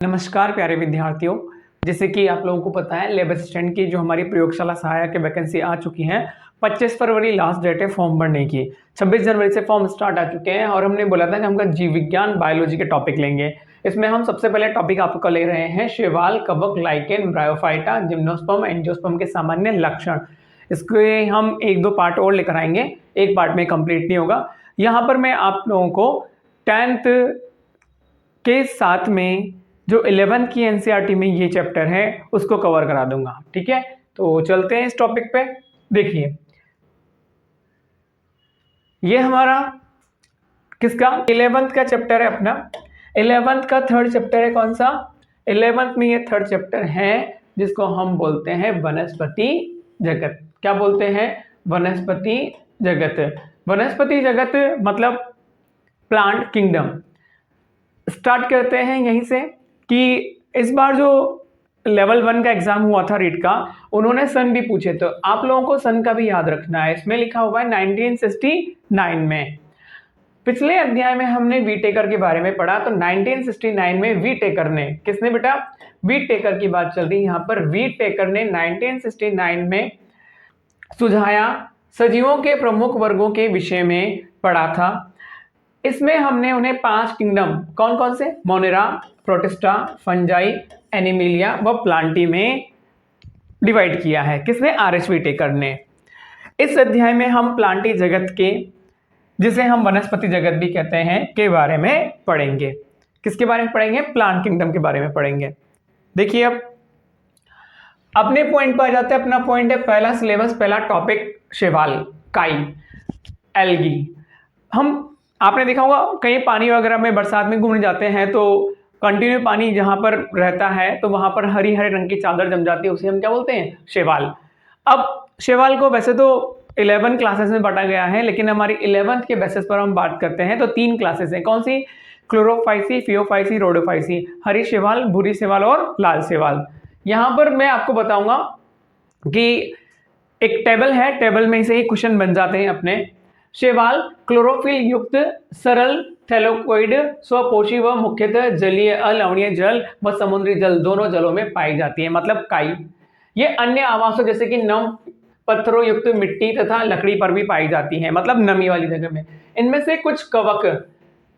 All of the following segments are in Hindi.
नमस्कार प्यारे विद्यार्थियों, जैसे कि आप लोगों को पता है लैब असिस्टेंट की जो हमारी प्रयोगशाला सहायक की वैकेंसी आ चुकी है। 25 फरवरी लास्ट डेट है फॉर्म भरने की। 26 जनवरी से फॉर्म स्टार्ट आ चुके हैं और हमने बोला था कि हम जीव विज्ञान बायोलॉजी के टॉपिक लेंगे। इसमें हम सबसे पहले टॉपिक आपको ले रहे हैं शैवाल, कवक, लाइकेन, ब्रायोफाइटा, जिम्नोस्पर्म, एंजियोस्पर्म के सामान्य लक्षण। इसके हम एक दो पार्ट और लेकर आएंगे, एक पार्ट में कंप्लीट नहीं होगा। यहाँ पर मैं आप लोगों को 10th के साथ में जो 11th की एनसीईआरटी में ये चैप्टर है उसको कवर करा दूंगा। ठीक है, तो चलते हैं इस टॉपिक पे। देखिए, ये हमारा किसका 11th का चैप्टर है अपना। 11th का थर्ड चैप्टर है। कौन सा 11th में? ये थर्ड चैप्टर है जिसको हम बोलते हैं वनस्पति जगत। क्या बोलते हैं? वनस्पति जगत। वनस्पति जगत मतलब प्लांट किंगडम। स्टार्ट करते हैं यहीं से कि इस बार जो लेवल 1 का एग्जाम हुआ था रीट का, उन्होंने सन भी पूछे, तो आप लोगों को सन का भी याद रखना है। इसमें लिखा हुआ है 1969 में। पिछले अध्याय में हमने वी टेकर के बारे में पढ़ा, तो 1969 में वी टेकर ने, किसने बेटा? वी टेकर की बात चल रही है यहाँ पर। वी टेकर ने 1969 में सुझाया, सजीवों के प्रमुख वर्गों के विषय में पढ़ा था। इसमें हमने उन्हें 5 किंगडम, कौन कौन से? मोनेरा, प्रोटिस्टा, फंजाई, एनिमिलिया व प्लांटी में डिवाइड किया है। किसने? आर.एच. वी टेकर ने। इस अध्याय में हम प्लांटी जगत के, जिसे हम वनस्पति जगत भी कहते हैं, के बारे में पढ़ेंगे। किसके बारे में पढ़ेंगे? प्लांट किंगडम के बारे में पढ़ेंगे। देखिए, अब अपने पॉइंट पर आ जाते हैं। अपना पॉइंट है पहला सिलेबस, पहला टॉपिक शैवाल, काई, एल्गी। हम आपने देखा होगा कहीं पानी वगैरह में बरसात में घूमने जाते हैं तो कंटिन्यू पानी जहां पर रहता है तो वहां पर हरी हरे रंग की चादर जम जाती है, उसे हम क्या बोलते हैं? शैवाल। अब शैवाल को वैसे तो 11 क्लासेस में बांटा गया है, लेकिन हमारी 11th के बेसिस पर हम बात करते हैं तो 3 क्लासेस हैं। कौन सी? Chlorophyceae, Phaeophyceae, Rhodophyceae. हरी शैवाल, भूरी शैवाल और लाल शैवाल। यहां पर मैं आपको बताऊंगा कि एक टेबल है, टेबल में से ही क्वेश्चन बन जाते हैं अपने। शैवाल क्लोरोफिल युक्त सरल थैलेकोइड स्वपोषी व मुख्यतः जलीय, अलवणीय जल व समुद्री जल दोनों जलों में पाई जाती है, मतलब काई। ये अन्य आवासों जैसे कि नम पत्थरों युक्त मिट्टी तथा लकड़ी पर भी पाई जाती है, मतलब नमी वाली जगह में। इनमें से कुछ कवक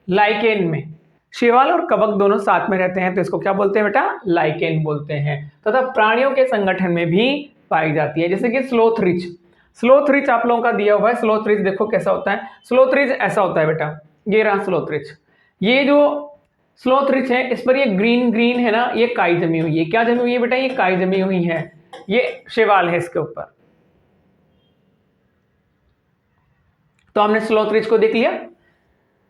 लाइकेन में, शैवाल और कवक दोनों साथ में रहते हैं तो इसको क्या बोलते हैं बेटा? लाइकेन बोलते हैं। तथा प्राणियों के संगठन में भी पाई जाती है, जैसे कि स्लोथ रिच। स्लोथ रिच आप लोगों का दिया हुआ है। स्लोथ रिच देखो कैसा होता है। स्लोथ रिच ऐसा होता है बेटा, ये रहा स्लोथ रिच। ये जो स्लोथ रिच है, इस पर ये ग्रीन ग्रीन है ना, ये काई जमी हुई है। क्या जमी हुई है बेटा? ये काई जमी हुई है। ये शैवाल है इसके ऊपर। तो हमने स्लोथ रिच को देख लिया।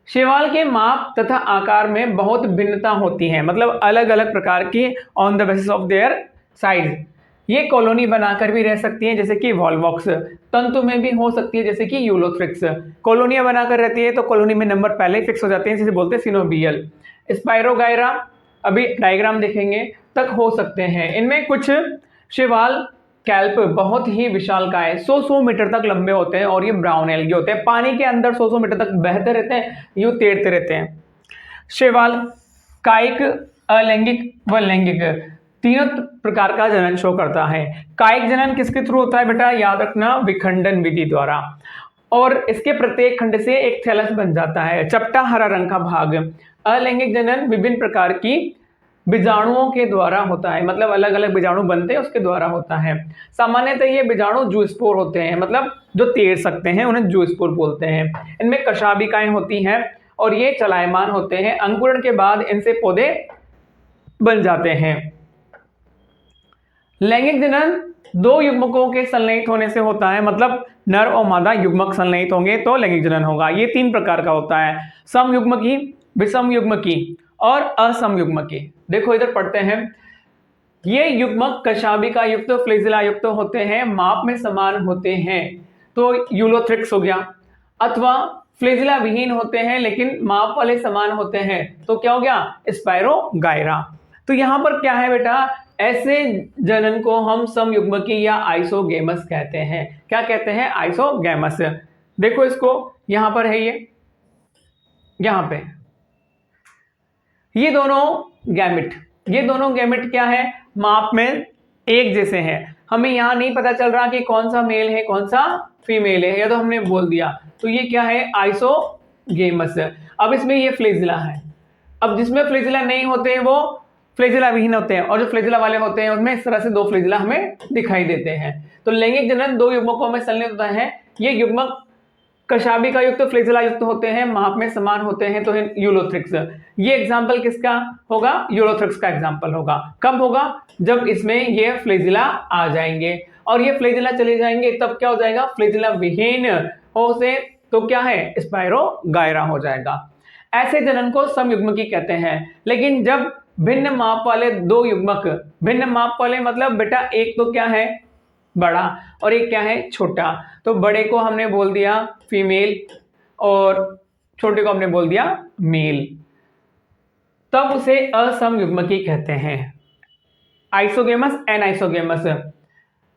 शैवाल के माप तथा आकार में बहुत भिन्नता होती है, मतलब अलग अलग प्रकार की on the basis of their size. ये कॉलोनी बनाकर भी रह सकती हैं, जैसे कि वॉलवॉक्स। तंतु में भी हो सकती है, जैसे कि यूलोथ्रिक्स। कॉलोनियां बनाकर रहती है तो कॉलोनी में नंबर पहले ही फिक्स हो जाते हैं, जिसे बोलते हैं सिनोबियल। स्पाइरोगायरा, अभी डायग्राम देखेंगे, तक हो सकते हैं। इनमें कुछ शैवाल कैल्प बहुत ही विशालकाय 100 मीटर तक लंबे होते हैं और ये ब्राउन एल्गी होते हैं। पानी के अंदर 100 मीटर तक बहते रहते हैं, यूं तैरते रहते हैं। शैवाल कायिक, अलैंगिक व लैंगिक तीनों प्रकार का जनन शो करता है। कायिक जनन किसके थ्रू होता है बेटा? याद रखना, विखंडन विधि द्वारा। और इसके प्रत्येक खंड से एक थैलस बन जाता है, चपटा हरा रंग का भाग। अलैंगिक जनन विभिन्न प्रकार की बीजाणुओं के द्वारा होता है, मतलब अलग अलग बीजाणु बनते हैं उसके द्वारा होता है। सामान्यतः ये बीजाणु जूस्पोर होते हैं, मतलब जो तैर सकते हैं उन्हें जूस्पोर बोलते हैं। इनमें कशाभिकाएं होती हैं और ये चलायमान होते हैं। अंकुरण के बाद इनसे पौधे बन जाते हैं। लैंगिक जनन 2 युग्मकों के संलयित होने से होता है, मतलब नर और मादा युग्मक संलयित होंगे तो लैंगिक जनन होगा। ये 3 प्रकार का होता है, समयुग्मकी, विषमयुग्मकी और असमयुग्मकी। देखो इधर पढ़ते हैं। ये युग्मक कशाभिका युक्त, फ्लैजिला युक्त होते हैं, माप में समान होते हैं तो यूलोथ्रिक्स हो गया, अथवा फ्लैजिला विहीन होते हैं लेकिन माप वाले समान होते हैं तो क्या हो गया? स्पाइरोगायरा। तो यहां पर क्या है बेटा? ऐसे जनन को हम समयुग्मकी या आइसोगेमस कहते हैं। क्या कहते हैं? आइसोगेमस। देखो इसको, यहां पर है ये, यहां पे ये दोनों गैमेट, ये दोनों गैमेट क्या है, माप में एक जैसे हैं। हमें यहाँ नहीं पता चल रहा कि कौन सा मेल है कौन सा फीमेल है, या तो हमने बोल दिया। तो ये क्या है, आइसोगेमस। अब इसमें ये फ्लैजिला है। अब जिसमें फ्लैजिला नहीं होते हैं वो फ्लैजिला विहीन होते हैं, और जो फ्लैजिला वाले होते हैं उनमें इस तरह से दो फ्लैजिला हमें दिखाई देते हैं। तो लैंगिक जनन दो युग्मकों में संलग्न होता है। ये युग्मक कशाभिका युक्त फ्लैजिला युक्त होते हैं, माप में समान होते हैं, तो यूलोथ्रिक्स। ये एग्जाम्पल किसका होगा, यूलोथ्रिक्स का एग्जाम्पल होगा। कब होगा, जब इसमें ये फ्लैजिला आ जाएंगे, और ये फ्लैजिला चले जाएंगे तब क्या हो जाएगा, फ्लैजिला विहीन हो से तो क्या है, स्पायरोगायरा हो जाएगा। ऐसे जनन को समयुग्मकी कहते हैं। लेकिन जब भिन्न माप वाले दो युग्मक, भिन्न माप वाले मतलब बेटा एक तो क्या है बड़ा और एक क्या है छोटा, तो बड़े को हमने बोल दिया फीमेल और छोटे को हमने बोल दिया मेल, तब उसे असमयुग्मकी कहते हैं। आइसोगेमस एनाइसोगेमस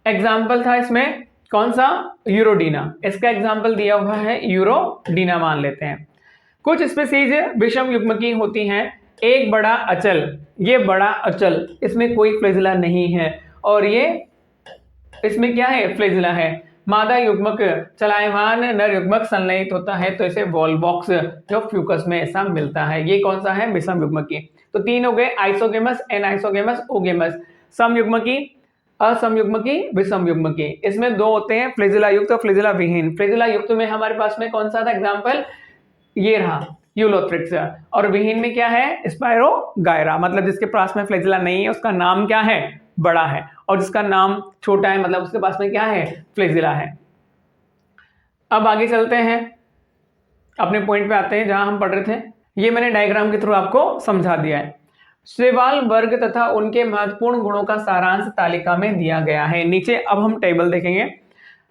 एग्जाम्पल था इसमें कौन सा, यूरोडीना। इसका एग्जाम्पल दिया हुआ है यूरोडीना मान लेते हैं। कुछ स्पीसीज विषम युग्मकी होती हैं। एक बड़ा अचल, ये बड़ा अचल, इसमें कोई फ्लैजिला नहीं है, और ये इसमें क्या है, फ्लैजिला है। मादा युग्मक चलायमान नर युग्मक संलयित होता है, तो इसे वॉलबॉक्स जो फ्यूकस में ऐसा मिलता है। ये कौन सा है, विषम युग्मकी। तो तीन हो गए, आइसोगेमस, एनाइसोगेमस, ओगेमस। समयुग्मकी, असमयुग्मकी, विषम युग्मकी। इसमें दो होते हैं, फ्लैजिला युक्त और फ्लैजिला विहीन। फ्लैजिला युक्त में हमारे पास में कौन सा था एग्जाम्पल, ये रहा यूलोथ्रिक्स, और विहीन में क्या है, स्पायरोगायरा, मतलब जिसके पास में फ्लैजिला नहीं है उसका नाम क्या है, बड़ा है, और जिसका नाम छोटा है मतलब उसके पास में क्या है, फ्लैजिला है। अब आगे चलते हैं, अपने पॉइंट पे आते हैं जहां हम पढ़ रहे थे। ये मैंने डायग्राम के थ्रू आपको समझा दिया है। शैवाल वर्ग तथा उनके महत्वपूर्ण गुणों का सारांश तालिका में दिया गया है। नीचे अब हम टेबल देखेंगे।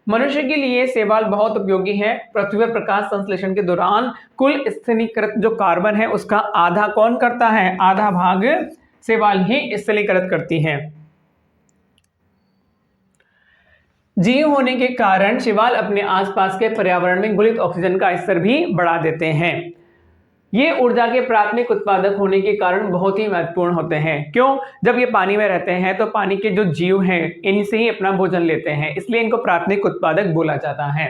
मनुष्य के लिए शैवाल बहुत उपयोगी है। पृथ्वी पर प्रकाश संश्लेषण के दौरान कुल स्थलीकृत जो कार्बन है उसका आधा कौन करता है, आधा भाग शैवाल ही स्थलीकृत करती है। जीव होने के कारण शैवाल अपने आसपास के पर्यावरण में घुलित ऑक्सीजन का स्तर भी बढ़ा देते हैं। ये ऊर्जा के प्राथमिक उत्पादक होने के कारण बहुत ही महत्वपूर्ण होते हैं। क्यों, जब ये पानी में रहते हैं तो पानी के जो जीव हैं इनसे ही अपना भोजन लेते हैं, इसलिए इनको प्राथमिक उत्पादक बोला जाता है।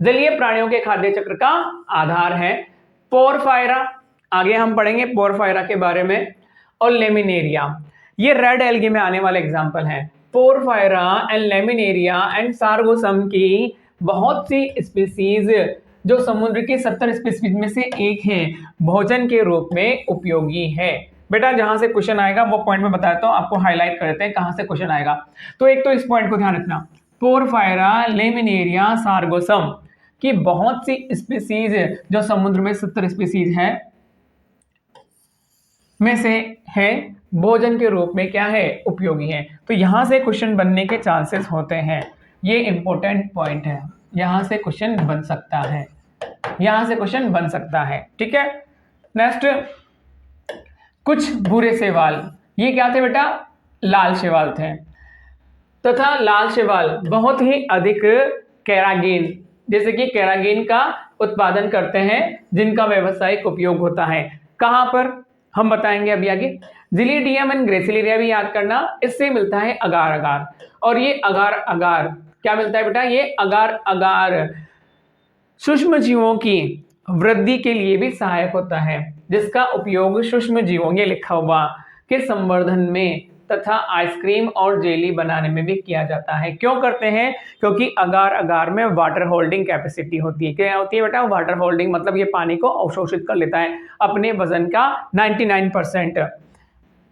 जलीय प्राणियों के खाद्य चक्र का आधार है। पोरफायरा, आगे हम पढ़ेंगे पोरफायरा के बारे में, और लेमिनेरिया, ये रेड एल्गी में आने वाले एग्जाम्पल हैं। पोरफायरा एंड लेमिनेरिया एंड सार्गोसम की बहुत सी स्पीसीज जो समुद्र की 70 स्पीसीज में से एक है, भोजन के रूप में उपयोगी है। बेटा जहां से क्वेश्चन आएगा वो पॉइंट में बताता हूं, आपको हाईलाइट कर देते हैं कहां से क्वेश्चन आएगा। तो एक तो इस पॉइंट को ध्यान रखना, पोरफायरा, लेमिनेरिया, सार्गोसम की बहुत सी स्पीसीज जो समुद्र में 70 स्पीसीज है में से है, भोजन के रूप में क्या है, उपयोगी है। तो यहां से क्वेश्चन बनने के चांसेस होते हैं। ये इंपॉर्टेंट पॉइंट है, यहां से क्वेश्चन बन सकता है, यहां से क्वेश्चन बन सकता है, ठीक है। नेक्स्ट, कुछ भूरे शैवाल, ये क्या थे बेटा, लाल शैवाल थे, तथा लाल शैवाल बहुत ही अधिक केराटिन, जैसे कि केराटिन का उत्पादन करते हैं, जिनका व्यावसायिक उपयोग होता है। कहां पर, हम बताएंगे अभी आगे। जिलीडियम एंड ग्रेसिलेरिया भी याद करना, इससे मिलता है अगार अगार, और ये अगार अगार क्या मिलता है बेटा, ये अगार अगार सूक्ष्म जीवों की वृद्धि के लिए भी सहायक होता है, जिसका उपयोग सूक्ष्म जीवों, ये लिखा हुआ, के संवर्धन में तथा आइसक्रीम और जेली बनाने में भी किया जाता है। क्यों करते हैं, क्योंकि अगार अगार में वाटर होल्डिंग कैपेसिटी होती है। क्या होती है बेटा, वाटर होल्डिंग, मतलब ये पानी को अवशोषित कर लेता है अपने वजन का 99%।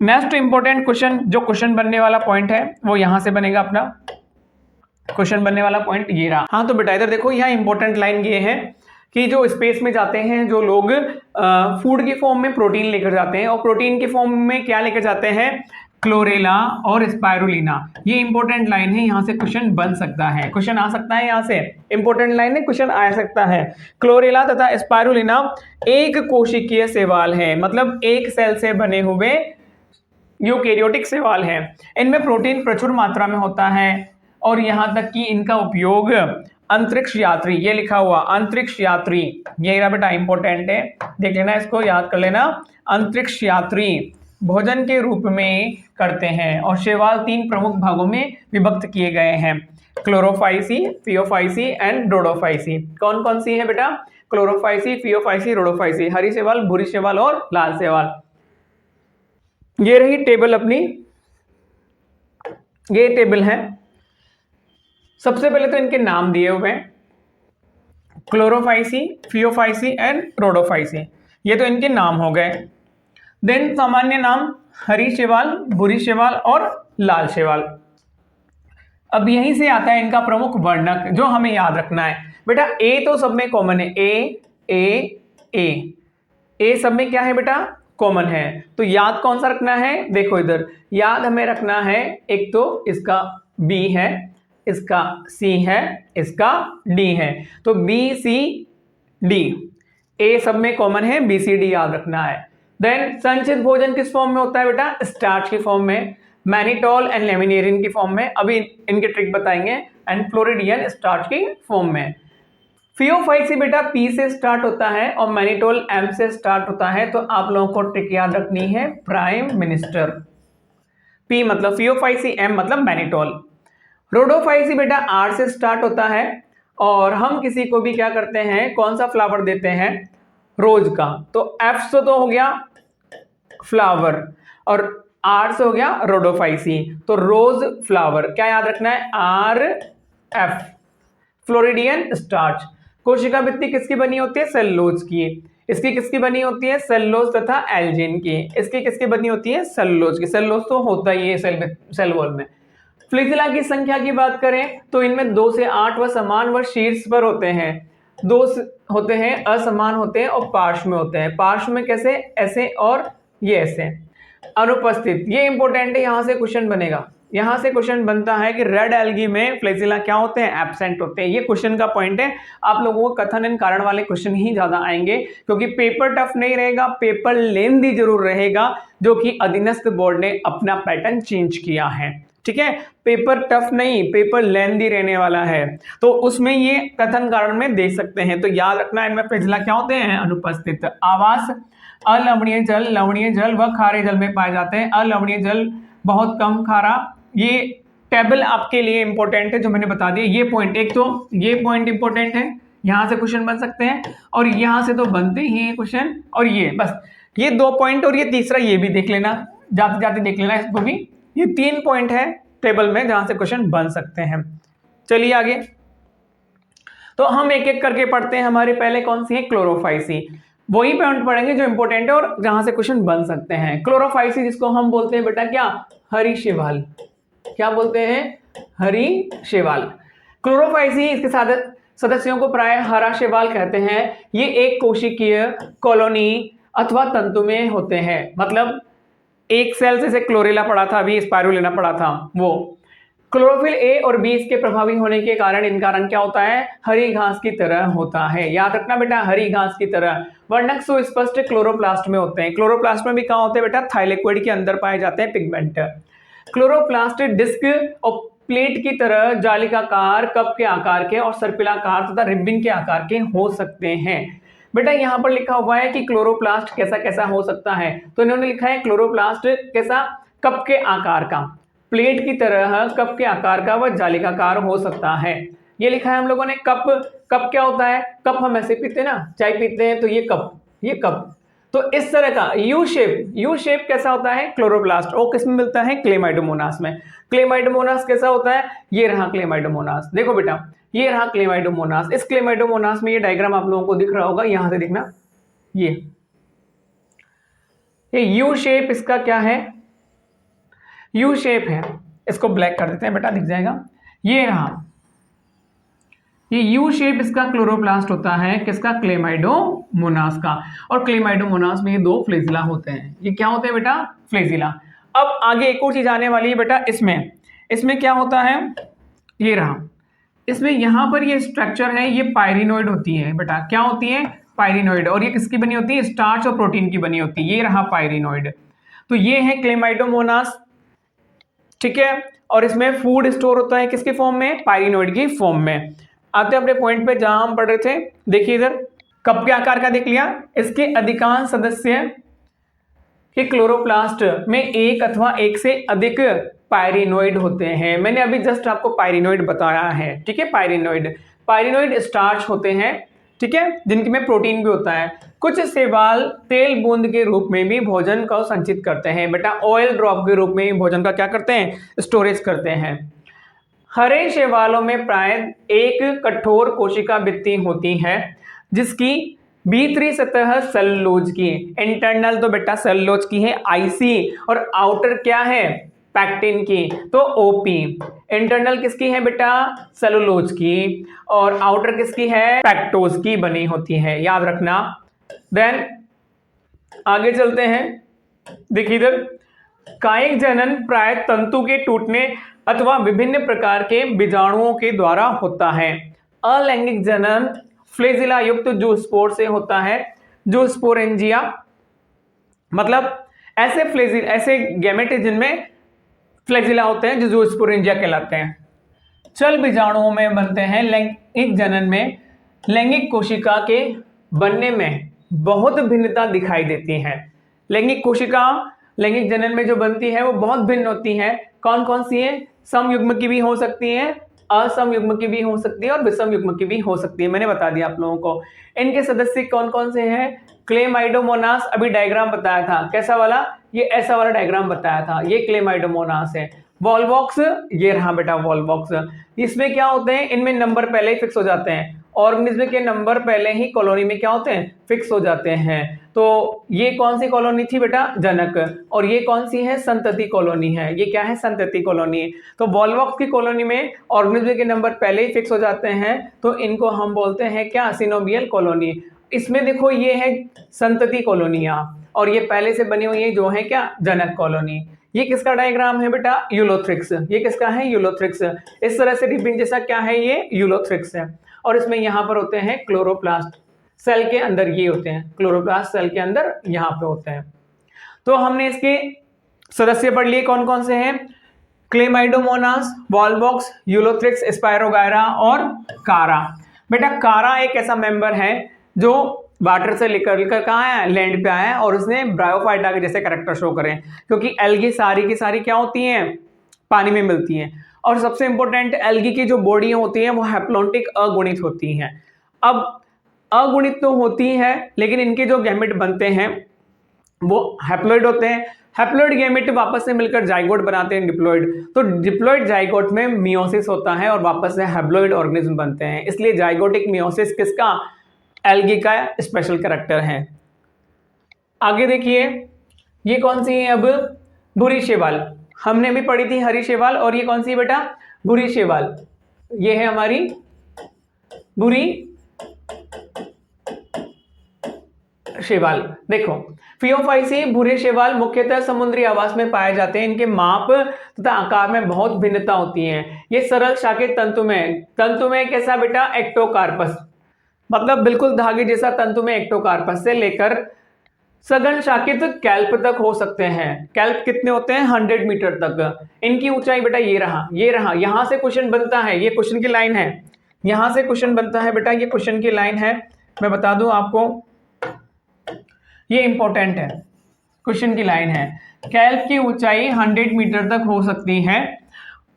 नेक्स्ट इंपॉर्टेंट क्वेश्चन, जो क्वेश्चन बनने वाला पॉइंट है वो यहां से बनेगा, अपना क्वेश्चन बनने वाला पॉइंट ये रहा। हाँ तो बेटा इधर देखो, यहाँ इंपॉर्टेंट लाइन ये है कि जो स्पेस में जाते हैं जो लोग, फूड की फॉर्म में प्रोटीन लेकर जाते हैं, और प्रोटीन की फॉर्म में क्या लेकर जाते हैं, क्लोरेला और स्पायरुलिना। ये इंपॉर्टेंट लाइन है, यहां से क्वेश्चन बन सकता है, क्वेश्चन आ सकता है, यहां से इंपॉर्टेंट लाइन है, क्वेश्चन आ सकता है। क्लोरेला तथा स्पायरुलिना एक कोशिकीय शैवाल है, मतलब एक सेल से बने हुए यूकेरियोटिक शैवाल है। इनमें प्रोटीन प्रचुर मात्रा में होता है, और यहां तक कि इनका उपयोग अंतरिक्ष यात्री, ये लिखा हुआ अंतरिक्ष यात्री, ये बेटा इंपॉर्टेंट है, देख लेना इसको, याद कर लेना। अंतरिक्ष यात्री भोजन के रूप में करते हैं। और शैवाल 3 प्रमुख भागों में विभक्त किए गए हैं, क्लोरोफाइसी, फियोफाइसी एंड रोडोफाइसी। कौन कौन सी है बेटा? Chlorophyceae, Phaeophyceae, Rhodophyceae. हरी शैवाल, भूरी शैवाल और लाल शैवाल। ये रही टेबल अपनी, ये टेबल है। सबसे पहले तो इनके नाम दिए हुए हैं, क्लोरोफाइसी, फियोफाइसी एंड रोडोफाइसी। ये तो इनके नाम हो गए। देन सामान्य नाम हरी शैवाल, भूरी शैवाल और लाल शैवाल। अब यहीं से आता है इनका प्रमुख वर्णक जो हमें याद रखना है। बेटा ए तो सब में कॉमन है, ए सब में क्या है बेटा? कॉमन है। तो याद कौन सा रखना है? देखो इधर याद हमें रखना है, एक तो इसका बी है, इसका सी है, इसका डी है। तो बी सी डी, ए सब में कॉमन है, बी सी डी याद रखना है। देन संचित भोजन किस फॉर्म में होता है बेटा? स्टार्च की फॉर्म में, मैनिटोल एंड लेमिनेरिन की फॉर्म में, अभी इनके ट्रिक बताएंगे, एंड फ्लोरिडियन स्टार्च की फॉर्म में। फियोफाइसी बेटा पी से स्टार्ट होता है और मैनिटोल एम से स्टार्ट होता है। तो आप लोगों को ट्रिक याद रखनी है, प्राइम मिनिस्टर। पी मतलब फियोफाइसी, एम मतलब मैनिटोल। रोडोफाइसी बेटा आर से स्टार्ट होता है और हम किसी को भी क्या करते हैं, कौन सा फ्लावर देते हैं? रोज का। तो एफ से तो हो गया फ्लावर और आर से हो गया रोडोफाइसी, तो रोज फ्लावर। क्या याद रखना है? R F. Floridean starch. कोशिका भित्ति किसकी बनी होती है? सेलुलोज की। इसकी किसकी बनी होती है? सेलुलोज तथा एल्जिन की। इसकी किसकी बनी होती है? सेलुलोज की। सेलुलोज तो होता ही है सेल वॉल में। फ्लैजिला की संख्या की बात करें तो इनमें 2 से 8 व समान व शीर्ष पर होते हैं, 2 होते हैं असमान होते हैं और पार्श्व में होते हैं। पार्श्व में कैसे? ऐसे और ये ऐसे। अनुपस्थित, ये इंपॉर्टेंट है, यहां से क्वेश्चन बनेगा। यहां से क्वेश्चन बनता है कि रेड एल्गी में फ्लैजिला क्या होते हैं? एब्सेंट होते हैं। ये क्वेश्चन का पॉइंट है। आप लोगों को कथन एंड कारण वाले क्वेश्चन ही ज्यादा आएंगे, क्योंकि पेपर टफ नहीं रहेगा, पेपर लेंथी जरूर रहेगा, जो कि अधीनस्थ बोर्ड ने अपना पैटर्न चेंज किया है। ठीक है, पेपर टफ नहीं, पेपर लेंथी रहने वाला है, तो उसमें ये कथन कारण में दे सकते हैं। तो याद रखना, इनमें फ्लैजिला क्या होते हैं? अनुपस्थित। आवास अलवणीय जल, लवणीय जल व खारे जल में पाए जाते हैं। अलवणीय जल बहुत कम खारा। ये टेबल आपके लिए इंपॉर्टेंट है जो मैंने बता दिया। ये पॉइंट, एक तो ये पॉइंट इंपॉर्टेंट है, यहां से क्वेश्चन बन सकते हैं और यहां से तो बनते ही हैं क्वेश्चन। और ये बस ये 2 पॉइंट और ये तीसरा ये भी देख लेना, जाते जाते देख लेना इसको भी। ये 3 पॉइंट है टेबल में जहां से क्वेश्चन बन सकते हैं। चलिए आगे, तो हम एक एक करके पढ़ते हैं। हमारे पहले कौन सी है? क्लोरोफाइसी। वही पॉइंट पढ़ेंगे जो इंपॉर्टेंट है और जहां से क्वेश्चन बन सकते हैं। क्लोरोफाइसी जिसको हम बोलते हैं बेटा क्या? हरी शैवाल। क्या बोलते हैं? हरी शैवाल। क्लोरोफाइसी इसके सदस्यों को प्राय हरा शैवाल कहते हैं। ये एक कोशिकीय कॉलोनी अथवा तंतु में होते हैं। मतलब एक सेल से क्लोरेला पड़ा था, अभी स्पाइरुलिना पड़ा था, वो क्लोरोफिल ए और बी इसके प्रभावी होने के कारण इनका रंग क्या होता है? हरी घास की तरह होता है। याद रखना बेटा, हरी घास की तरह। वर्णक सुस्पष्ट क्लोरोप्लास्ट में होते हैं। क्लोरोप्लास्ट में भी कहां होते हैं बेटा? थाइलेकोइड के अंदर पाए जाते हैं पिगमेंट। क्लोरोप्लास्ट डिस्क और प्लेट की तरह जालिकाकार, कप के आकार के और सर्पिलाकार तथा रिबन के आकार के हो सकते हैं। बेटा यहाँ पर लिखा हुआ है कि क्लोरोप्लास्ट कैसा कैसा हो सकता है, तो इन्होंने लिखा है क्लोरोप्लास्ट कैसा? कप के आकार का, प्लेट की तरह कप के आकार का व जालिकाकार हो सकता है। ये लिखा है हम लोगों ने। कप, कप क्या होता है? कप हम ऐसे पीते हैं ना, चाय पीते हैं, तो ये कप, ये कप। तो इस तरह का यू शेप, यू शेप कैसा होता है? क्लोरोप्लास्ट। और किसमें मिलता है? क्लेमाइडोमोनास में। क्लेमाइडोमोनास कैसा होता है? ये रहा क्लेमाइडोमोनास। देखो बेटा, ये रहा क्लेमाइडोमोनास। इस क्लेमाइडोमोनास में ये डायग्राम आप लोगों को दिख रहा होगा, यहां से दिखना, ये यू शेप इसका क्या है? यू शेप है। इसको ब्लैक कर देते हैं बेटा, दिख जाएगा। ये रहा, ये यू शेप इसका क्लोरोप्लास्ट होता है। किसका? क्लेमाइडोमोनास का। और क्लेमाइडोमोनास में ये 2 फ्लैजिला होते हैं। ये क्या होते हैं बेटा? फ्लैजिला। अब आगे एक और चीज आने वाली है बेटा, इसमें क्या होता है? ये रहा, इसमें यहां पर ये स्ट्रक्चर है, ये पायरिनोइड होती है बेटा। क्या होती है? पायरिनोइड। और ये किसकी बनी होती है? स्टार्च और प्रोटीन की बनी होती है। ये रहा पायरिनोइड। तो ये है क्लेमाइडोमोनास, ठीक है। और इसमें फूड स्टोर होता है किसके फॉर्म में? पायरिनोइड की फॉर्म में। आते अपने पॉइंट पे जहां हम पढ़ रहे थे, देखिए इधर कप के आकार का देख लिया। इसके अधिकांश सदस्य कि क्लोरोप्लास्ट में एक अथवा एक से अधिक पायरिनोइड होते हैं। मैंने अभी जस्ट आपको पायरिनोइड बताया है, ठीक है। पायरिनोइड स्टार्च होते हैं, ठीक है, जिनके में प्रोटीन भी होता है। कुछ शैवाल तेल बूंद के रूप में भी भोजन को संचित करते हैं। बेटा ऑयल ड्रॉप के रूप में भी भोजन का क्या करते हैं, स्टोरेज करते हैं। हरे शैवालों में प्राय एक कठोर कोशिका भित्ति होती है जिसकी भीतरी सतह सेलुलोज की, इंटरनल तो बेटा सेलुलोज की है आईसी, और आउटर क्या है, पैक्टिन की, तो ओपी। इंटरनल किसकी है बेटा, सेलुलोज की, और आउटर किसकी है, पैक्टोज की बनी होती है, याद रखना। देन आगे चलते हैं, देखिए इधर, कायिक जनन प्राय तंतु के टूटने अथवा विभिन्न प्रकार के बीजाणुओं के द्वारा होता है। अलैंगिक जनन फ्लेजिला युक्त जूस्पोर से होता है, जूस्पोरेंजिया, मतलब ऐसे गैमेट जिनमें फ्लेजिला होते हैं जो जूस्पोरेंजिया कहलाते हैं। चल बीजाणुओं में बनते हैं। लैंगिक जनन में लैंगिक कोशिका के बनने में बहुत भिन्नता दिखाई देती है। लैंगिक कोशिका लैंगिक जनन में जो बनती है वो बहुत भिन्न होती है। कौन कौन सी है, समयुग्म की भी हो सकती है, असमयुग्म की भी हो सकती है, और विषम युग्म की भी हो सकती है। मैंने बता दिया आप लोगों को। इनके सदस्य कौन कौन से हैं, क्लेमाइडोमोनास, अभी डायग्राम बताया था, कैसा वाला, ये ऐसा वाला डायग्राम बताया था, ये क्लेमाइडोमोनास है। वॉलवॉक्स, ये रहा बेटा वॉलवॉक्स। इसमें क्या होते हैं, इनमें नंबर पहले ही फिक्स हो जाते हैं। ऑर्गेनिज्म के नंबर पहले ही कॉलोनी में क्या होते हैं, फिक्स हो जाते हैं। तो ये कौन सी कॉलोनी थी बेटा, जनक, और ये कौन सी है, संतति कॉलोनी है। ये क्या है, संतति कॉलोनी। तो वॉलवॉक्स की कॉलोनी में ऑर्गेनिज्म के नंबर पहले ही फिक्स हो जाते हैं, तो इनको हम बोलते हैं क्या, सिनोबियल कॉलोनी। इसमें देखो ये है संतति कॉलोनियां, और ये पहले से बनी हुई है जो है क्या, जनक कॉलोनी। ये किसका डायग्राम है बेटा, यूलोथ्रिक्स। ये किसका है, यूलोथ्रिक्स। इस तरह से रिबिन जैसा क्या है, ये यूलोथ्रिक्स है। और इसमें यहाँ पर होते हैं क्लोरोप्लास्ट, सेल के अंदर ये होते हैं, क्लोरोप्लास्ट सेल के अंदर यहाँ पे होते हैं। तो हमने इसके सदस्य पढ़ लिए कौन कौन से हैं, क्लेमाइडोमोनास, वॉलवॉक्स, यूलोथ्रिक्स, स्पायरोगायरा और कारा। बेटा कारा एक ऐसा मेंबर है जो वाटर से निकल कर कहाँ आया, लैंड पे आया, और उसने ब्रायोफाइटा के जैसे कैरेक्टर शो करें, क्योंकि एल्गी सारी की सारी क्या होती हैं, पानी में मिलती हैं। और सबसे इंपॉर्टेंट, एल्गी की जो बॉडी होती है वो हैप्लॉन्टिक अगुणित होती हैं। अब अगुणित तो होती है, लेकिन इनके जो गैमेट बनते हैं वो हैप्लॉइड होते हैं। हैप्लॉइड गैमेट वापस से मिलकर जाइगोट बनाते हैं, डिप्लॉइड। तो डिप्लॉइड जाइगोट में मियोसिस होता है और वापस से हैप्लॉइड ऑर्गेनिज्म बनते हैं। इसलिए जाइगोटिक मियोसिस किसका, एल्गी का स्पेशल कैरेक्टर है। आगे देखिए, ये कौन सी है, अब भूरी शैवाल। हमने भी पढ़ी थी हरी शैवाल, और ये कौन सी बेटा, भूरी शैवाल। ये है हमारी भूरी शैवाल। देखो फियोफाइसी भूरे शैवाल मुख्यतः समुद्री आवास में पाए जाते हैं। इनके माप तथा आकार में बहुत भिन्नता होती है। ये सरल शाखित तंतु में कैसा बेटा, एक्टोकार्पस, मतलब बिल्कुल धागे जैसा तंतु में एक्टोकार्पस से लेकर सघन शाखित कैल्प तक हो सकते हैं। कैल्प कितने होते हैं, 100 मीटर तक। इनकी ऊंचाई बेटा ये रहा, यहां से क्वेश्चन बनता है, ये क्वेश्चन की लाइन है, यहां से क्वेश्चन बनता है बेटा, ये क्वेश्चन की लाइन है। मैं बता दूं आपको, ये इंपॉर्टेंट है, क्वेश्चन की लाइन है। कैल्प की ऊंचाई 100 मीटर तक हो सकती है।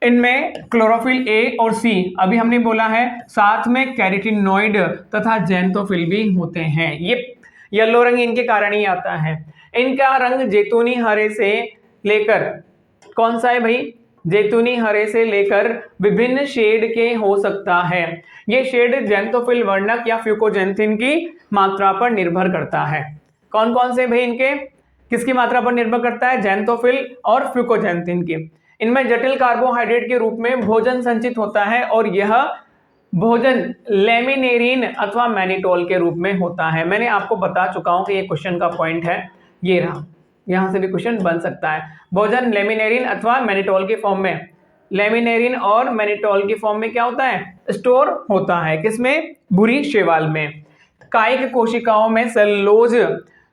इनमें क्लोरोफिल ए और सी अभी हमने बोला है, साथ में कैरोटीनॉइड तथा ज़ैंथोफिल भी होते हैं। ये येलो रंग इनके कारण ही आता है। इनका रंग जैतूनी हरे से लेकर, कौन सा है भाई, जैतूनी हरे से लेकर विभिन्न शेड के हो सकता है। ये शेड ज़ैंथोफिल वर्णक या फ्यूकोजैंथिन की मात्रा पर निर्भर करता है। कौन कौन से भाई इनके, किसकी मात्रा पर निर्भर करता है, ज़ैंथोफिल और फ्यूकोजैंथिन की। इनमें जटिल कार्बोहाइड्रेट के रूप में भोजन संचित होता है, और यह भोजन लेमिनेरिन अथवा मैनिटोल के रूप में होता है। मैंने आपको बता चुका हूं कि ये क्वेश्चन का पॉइंट है, ये रहा, यहां से भी क्वेश्चन बन सकता है। भोजन लेमिनेरिन अथवा मैनिटोल के फॉर्म में, लेमिनेरिन और मैनिटोल के फॉर्म में क्या होता है, स्टोर होता है। किसमें, भूरी शैवाल में। कायिक कोशिकाओं में सेलुलोज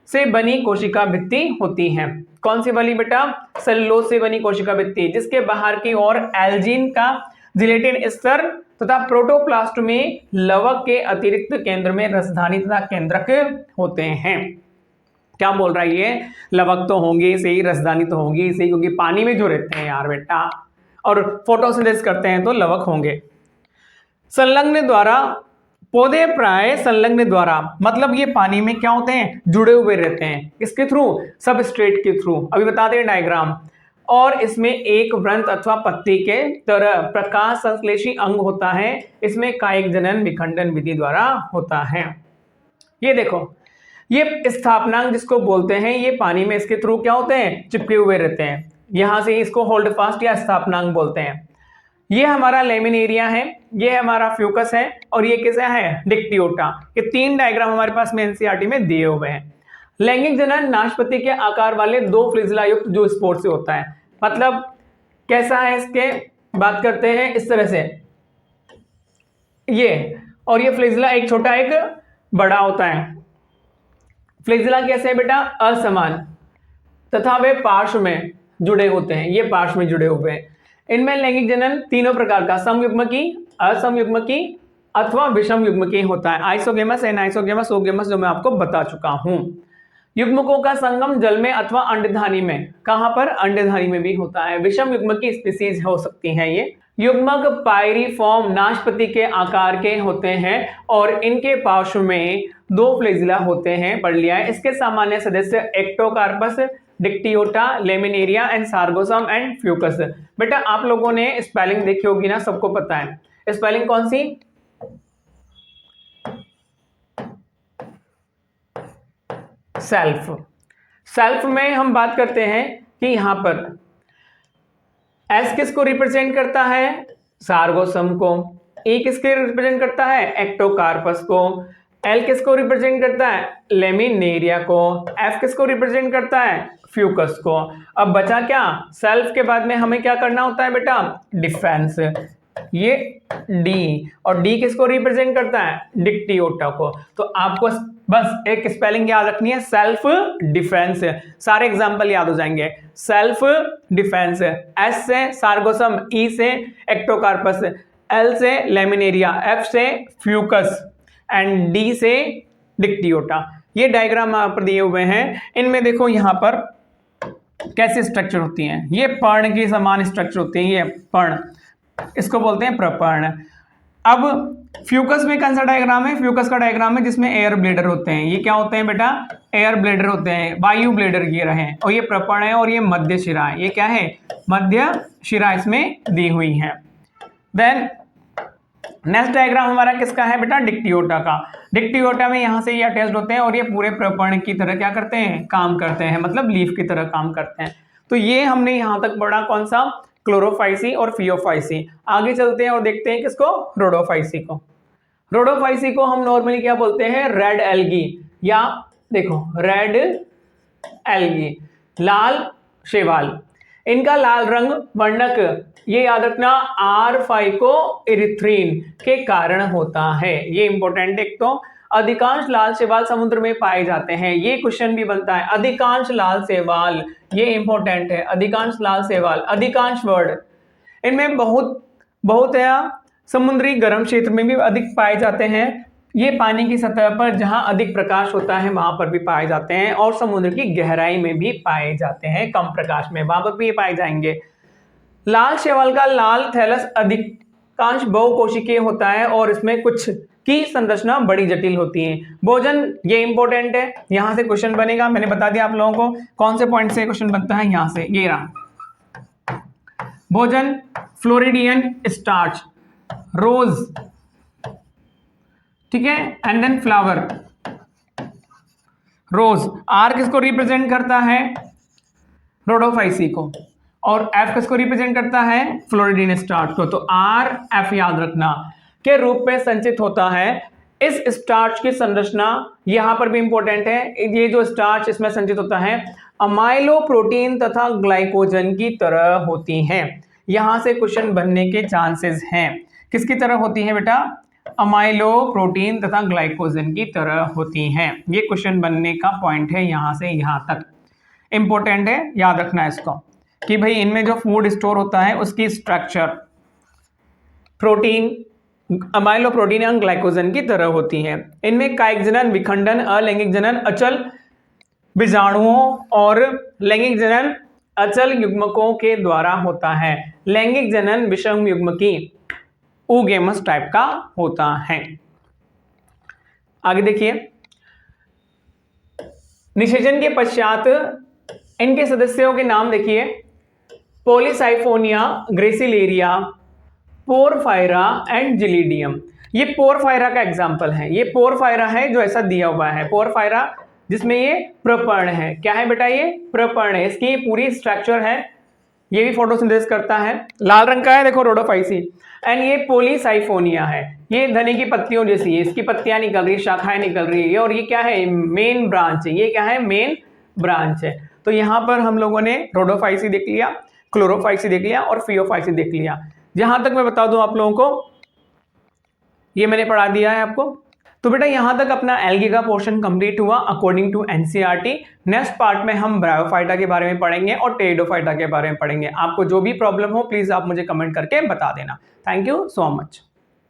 से बनी कोशिका भित्ति होती है। कौन सी वाली बेटा, सेलुलोज से बनी कोशिका भित्ति, जिसके बाहर की ओर एल्जिन का जिलेटिन स्तर तथा प्रोटोप्लास्ट में लवक के अतिरिक्त केंद्र में रसधानी तथा केंद्रक होते हैं। क्या बोल रहा है ये, लवक तो होंगे सही, रसदानी तो होंगी सही, क्योंकि पानी में जो रहते हैं यार बेटा और फोटोसिंथेसिस करते हैं तो लवक होंगे। संलग्न द्वारा, पौधे प्राय संलग्न द्वारा मतलब ये पानी में क्या होते हैं, जुड़े हुए रहते हैं, किसके थ्रू, सबस्ट्रेट के थ्रू, अभी बताते हैं डायग्राम। और इसमें एक वृंत अथवा पत्ती के तरह प्रकाश संश्लेषी अंग होता है, इसमें कायिक जनन विखंडन विधि द्वारा होता है। ये देखो, ये स्थापनांग जिसको बोलते हैं, ये पानी में इसके थ्रू क्या होते हैं, चिपके हुए रहते हैं, यहां से इसको होल्ड फास्ट या स्थापनांग बोलते हैं। ये हमारा लेमिनेरिया है, ये हमारा फ्यूकस है, और ये कैसा है, डिक्टियोटा। ये 3 डायग्राम हमारे पास में एनसीईआरटी में दिए हुए हैं। लैंगिक जनन नाशपाती के आकार वाले 2 फ्लिजला युक्त जो स्पोर से होता है, मतलब कैसा है, इसके बात करते हैं इस तरह से, ये और ये फ्लिजला एक छोटा एक बड़ा होता है। फ्लिजला कैसे है बेटा, असमान, तथा वे पार्श्व में जुड़े होते हैं, ये पार्श्व में जुड़े हुए हैं। इनमें लैंगिक जनन तीनों प्रकार का, समयुग्मकी, असमयुग्मकी अथवा विषम युग्मकी होता है। आइसोगेमस, एनाइसोगेमस, ओगेमस जो मैं आपको बता चुका हूं। युग्मकों का संगम जल में अथवा अंडधानी में, कहां पर, अंडधानी में भी होता है। विषम युग्मकी स्पीसीज हो सकती हैं ये। युग्मक पायरिफॉर्म नाशपाती के आकार के होते हैं और इनके पार्श्व में 2 फ्लैजिला होते हैं, पढ़ लिया है। इसके सामान्य सदस्य Ectocarpus, Dictyota, Laminaria and Sargassum and Fucus. बेटा आप लोगों ने स्पेलिंग देखी होगी ना, सबको पता है स्पेलिंग कौन सी, सेल्फ। सेल्फ में हम बात करते हैं कि यहां पर एस किसको रिप्रेजेंट करता है, सार्गोसम को। ई किसके रिप्रेजेंट करता है, एक्टोकार्पस को। एल किसको रिप्रेजेंट करता है, लेमिनेरिया को। एफ किसको रिप्रेजेंट करता है, फ्यूकस को। अब बचा क्या, सेल्फ के बाद में हमें क्या करना होता है बेटा, डिफेंस, ये डी, और डी किसको रिप्रेजेंट करता है, डिक्टियोटा को। तो आपको बस एक स्पेलिंग याद रखनी है, सेल्फ डिफेंस। सारे एग्जांपल याद हो जाएंगे। सेल्फ डिफेंस, एस से सार्गोसम, ई से एक्टोकार्पस, एल से लेमिनेरिया, एफ से फ्यूकस एंड डी से डिक्टियोटा। ये डायग्राम यहाँ पर दिए हुए हैं। इनमें देखो यहाँ पर कैसे स्ट्रक्चर होती हैं, ये पर्ण की समान स्ट्रक्चर होती है, ये पर्ण, इसको बोलते हैं प्रपर्ण। अब फ्यूकस में कौन सा डायग्राम है, फ्यूकस का डायग्राम है जिसमें एयर ब्लेडर होते हैं। ये क्या होते हैं बेटा, एयर ब्लेडर होते हैं, वायु ब्लेडर ये रहे, और ये प्रपर्ण है और ये मध्य शिरा है। ये क्या है, मध्य शिरा इसमें दी हुई है। देन नेक्स्ट डायग्राम हमारा किसका है बेटा, डिक्टियोटा का। डिक्टियोटा में यहां से ये अटैच्ड होते हैं और ये पूरे प्रपर्ण की तरह क्या करते हैं, काम करते हैं, मतलब लीफ की तरह काम करते हैं। तो ये हमने यहां तक पढ़ा कौन सा, क्लोरोफाइसी और फियोफाइसी। आगे चलते हैं और देखते हैं किसको, रोडोफाइसी को। रोडोफाइसी को हम नॉर्मली क्या बोलते हैं, रेड एल्गी, या देखो रेड एल्गी, लाल शैवाल। इनका लाल रंग वर्णक, ये याद रखना, R-फाइकोइरिथ्रीन के कारण होता है। ये इंपॉर्टेंट, एक तो अधिकांश लाल शैवाल समुद्र में पाए जाते हैं, ये क्वेश्चन भी बनता है, अधिकांश लाल शैवाल, ये इंपॉर्टेंट है, अधिकांश लाल शैवाल, अधिकांश वर्ड, इनमें बहुत है, समुद्री गर्म क्षेत्र में भी अधिक पाए जाते हैं। ये पानी की सतह पर जहां अधिक प्रकाश होता है वहां पर भी पाए जाते हैं, और समुद्र की गहराई में भी पाए जाते हैं, कम प्रकाश में, वहां पर भी ये पाए जाएंगे। लाल शैवाल का लाल थैलस अधिकांश बहुकोशिकीय होता है और इसमें कुछ की संरचना बड़ी जटिल होती है। भोजन, ये इंपॉर्टेंट है, यहां से क्वेश्चन बनेगा, मैंने बता दिया आप लोगों को कौन से पॉइंट से क्वेश्चन बनता है, यहां से, ये रहा। भोजन, फ्लोरिडियन स्टार्च, रोज, ठीक है, and then flower, rose. R किसको रिप्रेजेंट करता है, रोडोफाइसी को, और एफ किसको रिप्रेजेंट करता है, फ्लोरिडियन स्टार्च को। तो आर एफ याद रखना के रूप में संचित होता है। इस स्टार्च की संरचना यहां पर भी इंपॉर्टेंट है, ये जो स्टार्च इसमें संचित होता है अमाइलो प्रोटीन तथा ग्लाइकोजन की तरह होती है। यहां से क्वेश्चन बनने के चांसेस हैं, किसकी तरह होती है बेटा, अमाइलो प्रोटीन तथा ग्लाइकोजन की तरह होती हैं। ये क्वेश्चन बनने का पॉइंट है, यहां से यहां तक इंपॉर्टेंट है, याद रखना है इसको, कि भाई इनमें जो फूड स्टोर होता है उसकी स्ट्रक्चर प्रोटीन, अमाइलो प्रोटीन एवं ग्लाइकोजन की तरह होती है। इनमें कायिक जनन, विखंडन, अलैंगिक जनन, अचल बीजाणुओं और लैंगिक जनन अचल युग्मकों के द्वारा होता है। लैंगिक जनन विषम युग्मकी oogamous टाइप का होता है। आगे देखिए, निषेचन के पश्चात इनके सदस्यों के नाम देखिए, पॉलीसाइफोनिया, ग्रेसिलेरिया, पोरफायरा एंड जिलीडियम। ये पोरफायरा का एग्जाम्पल है, ये पोरफायरा है जो ऐसा दिया हुआ है, पोरफायरा जिसमें ये प्रपर्ण है। क्या है बेटा, ये प्रपर्ण है, इसकी पूरी स्ट्रक्चर है, ये भी फोटोसिंथेसिस करता है। लाल रंग का है देखो, रोडोफाइसी। एंड ये पॉलीसाइफोनिया है, ये धनी की पत्तियों जैसी है, इसकी पत्तियां निकल रही है, शाखाएं निकल रही है, और ये क्या है, मेन ब्रांच है। ये क्या है, मेन ब्रांच है। तो यहाँ पर हम लोगों ने रोडोफाइसी देख लिया, क्लोरोफाइसी देख लिया और फियोफाइसी देख लिया। जहां तक मैं बता दूं आप लोगों को, ये मैंने पढ़ा दिया है आपको। तो बेटा यहां तक अपना एल्गी का पोर्शन कंप्लीट हुआ according to NCERT. Next part में हम ब्रायोफाइटा के बारे में पढ़ेंगे और टेरिडोफाइटा के बारे में पढ़ेंगे। आपको जो भी प्रॉब्लम हो प्लीज आप मुझे कमेंट करके बता देना। Thank you so much.